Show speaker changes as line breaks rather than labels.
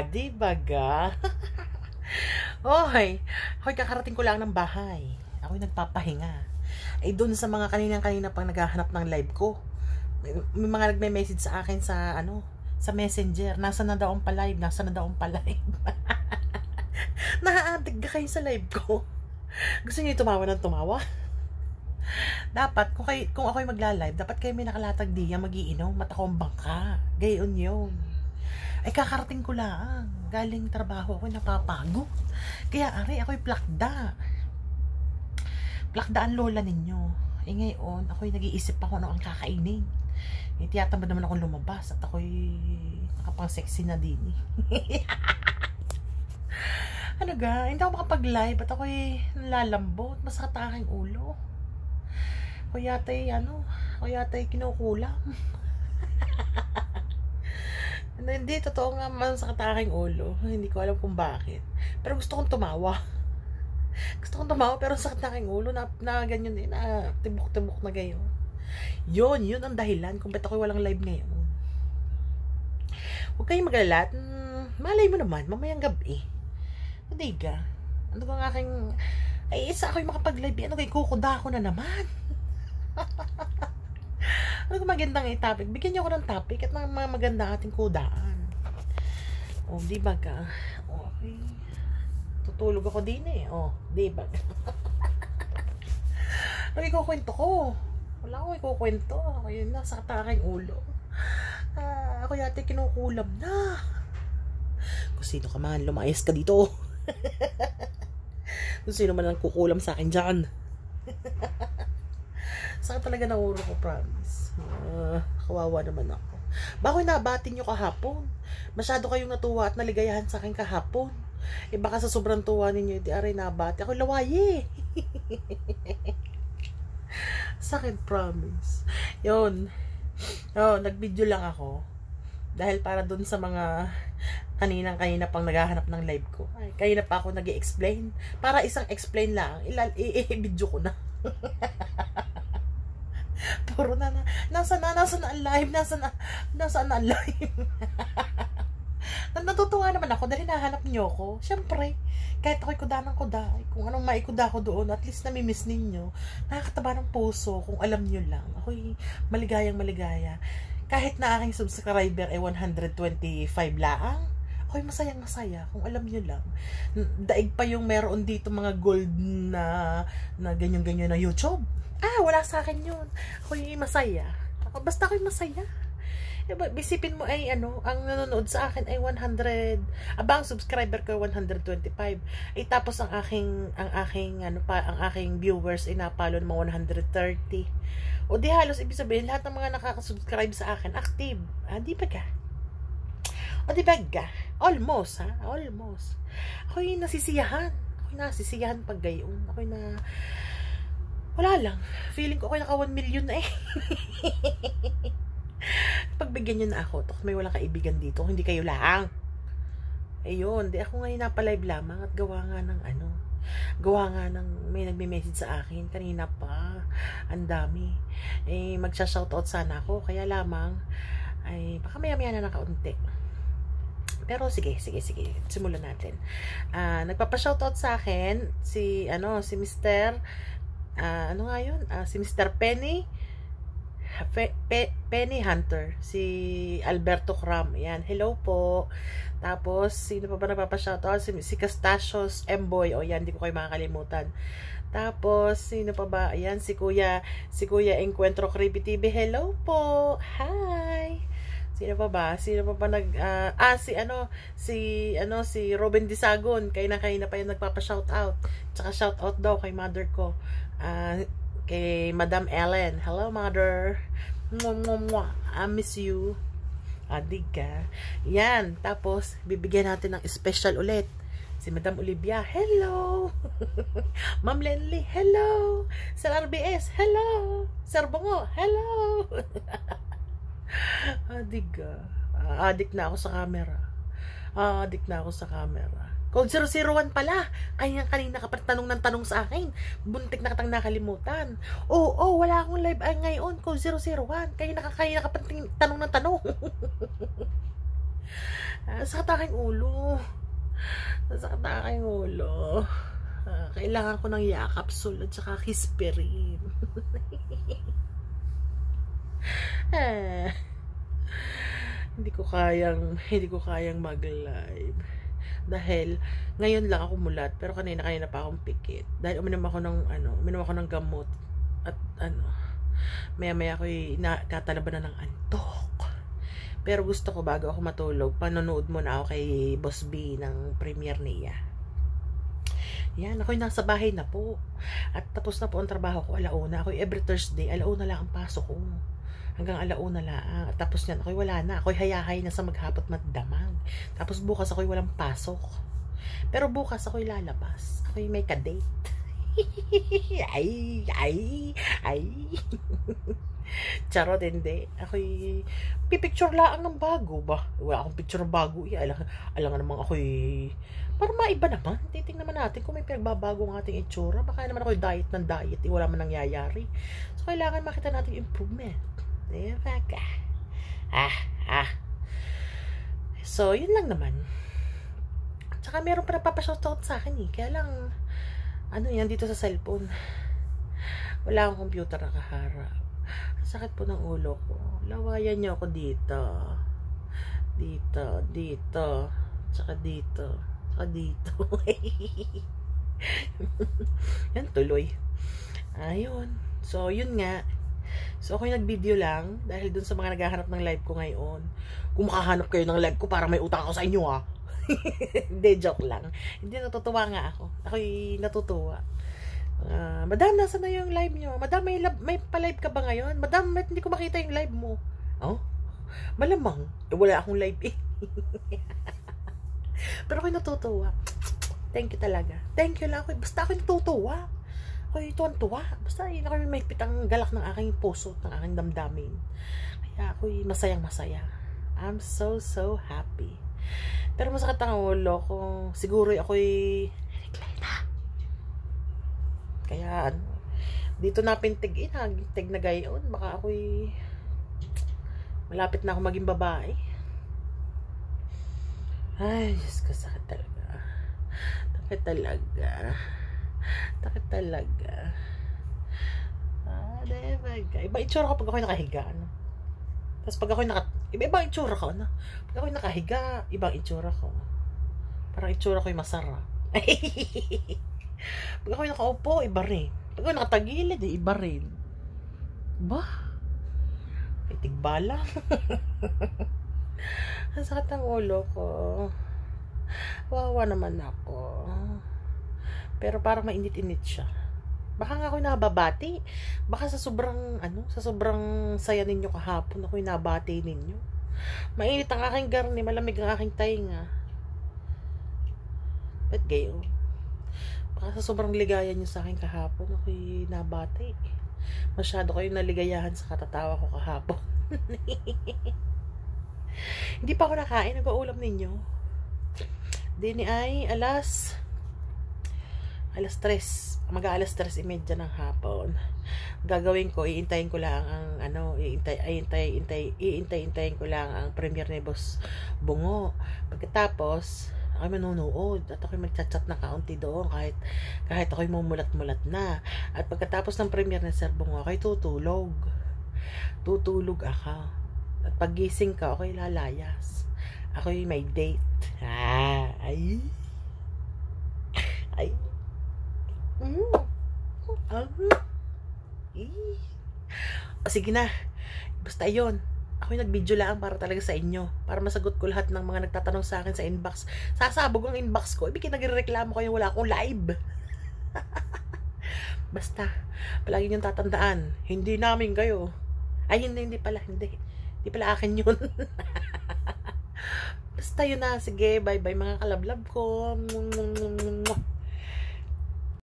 Di baga? Hoy, kakarating ko lang ng bahay. Ako'y nagpapahinga. Doon sa mga kanina pang naghahanap ng live ko. May mga nagme-message sa akin sa Messenger. Nasa na daw ang pa-live, Naaantig ka kayo sa live ko. Gusto niyo tumawa ng tumawa? Dapat, kung ako'y magla-live, dapat kayo may nakalatag diya magiinom, matakong bangka. Gayon yun. Kakarating ko lang. Galing trabaho ako, napapagod. Kaya ako'y plakda. Plakda ang lola ninyo. Ngayon, ako'y nag-iisip ako ano ang kakainin. Tiyatamad naman ako lumabas at ako'y nakapang-sexy na din. Ano ga? Hindi ako makapag-live at ako'y nalalambot. Masakit ang aking ulo. Ako yata'y kinukulam. Hindi, totoo nga masakit ang aking ulo. Hindi ko alam kung bakit. Pero gusto kong tumawa. Pero sakit na aking ulo na ganyan din. Tibok-tibok na gayon. Yun ang dahilan kung ba't ako'y walang live ngayon. Huwag kayong mag-alala. Malay mo naman, mamayang gabi. Hindi ka. Ano bang aking... isa ako'y makapag-live. Kukuda ako na naman. Ano kung magandang topic? Bigyan niyo ako ng topic at mga magandang ating kudaan. Di ba ka? Okay. Tutulog ako din eh. Di ba? Ano ikukwento ko? Wala akong ikukwento. Ayun na, sakit ang aking ulo. Ako yata kinukulam na. Kung sino ka man, lumayas ka dito. Kung sino man ang kukulam sa akin dyan. Sakit talaga ng ulo ko, promise. Kawawa naman ako. Bako'y nabati nyo kahapon. Masyado kayong natuwa at naligayahan sa akin kahapon. Baka sa sobrang tuwa ninyo, di aray nabati. Ako'y lawaye. Sakit, promise. Yun, nag-video lang ako. Dahil para dun sa mga kanina pang naghahanap ng live ko. Kanina pa ako nag-i-explain. Para isang explain lang, i-video ko na. Puro nasa na ang live, nasa na ang live. Natutuwa naman ako dahil nahanap niyo ako. Siyempre, kahit ako'y kuda ng kuda, kung anong maikuda ko doon, at least namimiss ninyo, nakakataba ng puso kung alam niyo lang. Ako'y maligaya. Kahit na aking subscriber ay 125 laang, ako'y masayang-masaya kung alam niyo lang. Daig pa yung meron dito mga gold na ganyan-ganyan na YouTube. Wala sa akin yun. Ako'y masaya. Basta ako'y masaya. Isipin mo ay ang nanonood sa akin ay 100, ang subscriber ko ay 125. Tapos ang aking viewers ay napalo ng mga 130. O di halos ibig sabihin lahat ng mga nakaka-subscribe sa akin active. Di ba ka? O di ba ka? Almost. Ako'y nasisiyahan pag gayon. Ako'y na wala lang. Feeling ko ako'y naka 1 million na eh. Pagbigyan nyo na ako, may walang kaibigan dito, hindi kayo lang. Ayun, di ako ngayon napalive lamang at gawa nga ng may nagme-message sa akin kanina pa. Ang dami. Magsha-shoutout sana ako, kaya lamang baka maya-maya na nakaunti. Pero sige, simulan natin. Nagpapa-shoutout sa akin si Mr. Si Mr. Penny Hunter, si Alberto Cram. Yan, hello po. Tapos sino pa ba nagpapa-shoutout? Si Castacios Mboy. Yan, di ko kayo makakalimutan. Tapos sino pa ba? Ayan, si Kuya Encuentro Creepy TV. Hello po. Hi. Sino pa ba si Robin Disagon. Kayo na pa yung nagpapa-shoutout. Tsaka shoutout daw kay mother ko. Kay Madam Ellen. Hello, Mother. I miss you. Diga. Yan. Tapos, bibigyan natin ng special ulit. Si Madam Olivia. Hello. Ma'am Lenly. Hello. Sir RBS. Hello. Sir Bongo. Hello. Diga. Addict na ako sa camera. Code 001 pala. Kanina ka pa tanong sa akin. Buntik na katang nakalimutan. Wala akong live ngayon. Code 001. Kanina ka pa tanong. Sakit aking ulo. Sakit aking ulo. Kailangan ko ng Yakapsul at saka Kisperin. Hindi ko kayang mag-live. Dahil ngayon lang ako mulat, pero kanina pa akong pikit. Dahil uminom ako ng gamot at maya ako'y tatalaban na ng antok. Pero gusto ko bago ako matulog, panonood muna ako kay Boss B ng premiere niya. Yan, ako'y nasa bahay na po. At tapos na po ang trabaho ko, alauna. Ako'y every Thursday, alauna lang ang pasok ko. Hanggang alauna lang. At tapos yan, ako'y wala na. Ako'y hayahay na sa maghapot magdamag. Tapos bukas ako'y walang pasok. Pero bukas ako'y lalabas. Ako'y may kadate. ay. Charot, hindi. Ako'y pipicture lang ng bago ba? Wala akong picture ng bago. Alangan naman ako'y para maiba naman. Titingnan naman natin kung may pinagbabago ng ating itsura. Baka naman ako'y diet. Wala man nangyayari. So, kailangan makita natin improvement. Diba ka? So, yun lang naman. Tsaka meron pa nagpapashoutout sa akin eh. Kaya lang, yan dito sa cellphone. Wala akong computer na kaharap. Ang sakit po ng ulo ko. Lawayan niyo ako dito. Dito. Tsaka dito. Yan, tuloy. Ayun. So, yun nga. So, ako yung nag-video lang dahil dun sa mga naghahanap ng live ko ngayon. Kung makahanap kayo ng live ko para may utang ako sa inyo, ha? Hindi, joke lang. Hindi, natutuwa nga ako. Ako'y natutuwa. Madam, nasa na yung live nyo? Madam, may pa-live ka ba ngayon? Madam, hindi ko makita yung live mo. Oh? Malamang. Wala akong live eh. Pero ako'y natutuwa. Thank you talaga. Thank you lang. Basta ako'y natutuwa. Ako'y tuwan-tuwa. Basta yun ako'y may pitang galak ng aking puso, ng aking damdamin. Kaya ako'y masayang-masaya. I'm so happy. Pero masakit ang ulo ko. Siguro ako'y kaya dito napintig nagtig na gayon. Baka ako'y malapit na ako maging babae. Ay, Diyos ko, sakit talaga. Diba? Iba itsura ko pag ako'y nakahiga. Tapos pag ako'y iba itsura ko. Pag ako'y nakahiga, ibang itsura ko. Parang itsura ko'y masarap. Pag ako'y nakaupo, iba rin. Pag ako'y nakatagilid, iba rin. Ba? May tigbala. Ang sakit ang ulo ko. Wawa naman ako. Pero parang mainit-init siya. Baka nga ako'y nababati. Baka sa sobrang saya ninyo kahapon, ako'y nabati ninyo. Mainit ang aking garni, malamig ang aking tainga. Ba't gayo? Baka sa sobrang ligaya nyo sa akin kahapon, ako'y nabati. Masyado kayo naligayahan sa katatawa ko kahapon. Hindi pa ako nakain. Nag-uulam ninyo. Dini ay alas 3. Mag-aalas 3:30 ng hapon. Gagawin ko, iintayin ko lang ang iintayin ko lang ang premiere ni Boss Bungo. Pagkatapos ako'y manunood at ako'y magchat-chat na kaunti doon kahit ako'y mumulat-mulat na. At pagkatapos ng premiere ni Sir Bungo, ako'y tutulog ako. At paggising ko, ako'y lalayas. Ako'y may date. Ay. O sige na. Basta yun. Ako'y nag-video lang para talaga sa inyo. Para masagot ko lahat ng mga nagtatanong sa akin sa inbox. Sasabog ang inbox ko. Ibig nagreklamo kayo wala akong live. Basta, palagi niyong tatandaan. Hindi namin kayo. Ay, hindi pala. Hindi pala akin yun. Basta yun na. Sige, bye-bye mga kalablab ko.